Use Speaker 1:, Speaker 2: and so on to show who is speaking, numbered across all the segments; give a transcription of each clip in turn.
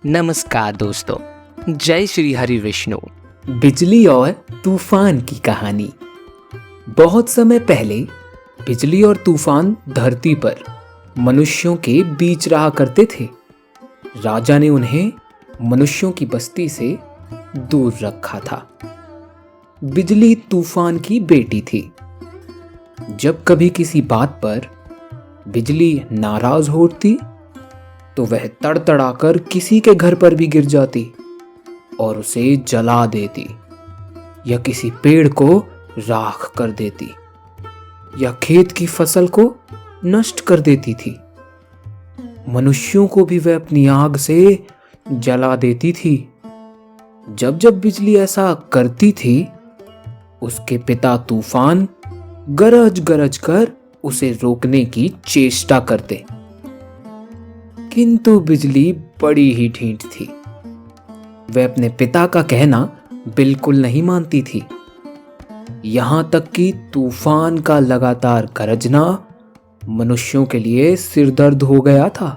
Speaker 1: नमस्कार दोस्तों, जय श्री हरि विष्णु।
Speaker 2: बिजली और तूफान की कहानी। बहुत समय पहले बिजली और तूफान धरती पर मनुष्यों के बीच रहा करते थे। राजा ने उन्हें मनुष्यों की बस्ती से दूर रखा था। बिजली तूफान की बेटी थी। जब कभी किसी बात पर बिजली नाराज होती तो वह तड़तड़ाकर किसी के घर पर भी गिर जाती और उसे जला देती, या किसी पेड़ को राख कर देती, या खेत की फसल को नष्ट कर देती थी। मनुष्यों को भी वह अपनी आग से जला देती थी। जब जब बिजली ऐसा करती थी, उसके पिता तूफान गरज गरज कर उसे रोकने की चेष्टा करते, किंतु बिजली बड़ी ही ढीठ थी। वह अपने पिता का कहना बिल्कुल नहीं मानती थी। यहां तक कि तूफान का लगातार गरजना मनुष्यों के लिए सिरदर्द हो गया था।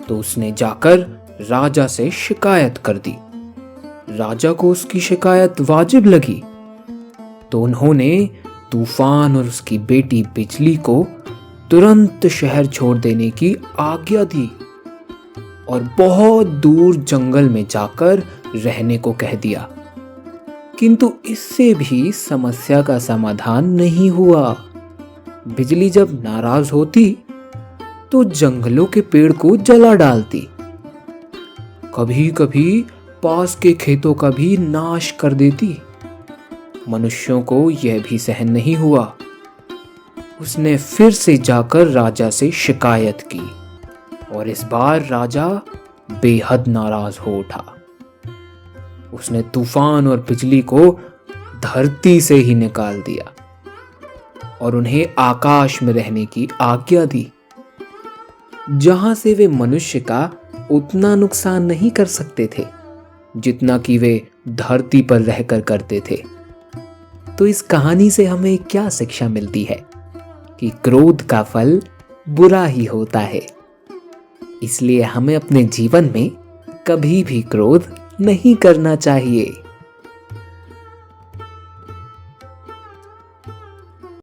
Speaker 2: तो उसने जाकर राजा से शिकायत कर दी। राजा को उसकी शिकायत वाजिब लगी, तो उन्होंने तूफान और उसकी बेटी बिजली को तुरंत शहर छोड़ देने की आज्ञा दी और बहुत दूर जंगल में जाकर रहने को कह दिया। किंतु इससे भी समस्या का समाधान नहीं हुआ। बिजली जब नाराज होती तो जंगलों के पेड़ को जला डालती, कभी कभी पास के खेतों का भी नाश कर देती। मनुष्यों को यह भी सहन नहीं हुआ। उसने फिर से जाकर राजा से शिकायत की और इस बार राजा बेहद नाराज हो उठा। उसने तूफान और बिजली को धरती से ही निकाल दिया और उन्हें आकाश में रहने की आज्ञा दी, जहां से वे मनुष्य का उतना नुकसान नहीं कर सकते थे जितना कि वे धरती पर रहकर करते थे। तो इस कहानी से हमें क्या शिक्षा मिलती है कि क्रोध का फल बुरा ही होता है। इसलिए हमें अपने जीवन में कभी भी क्रोध नहीं करना चाहिए।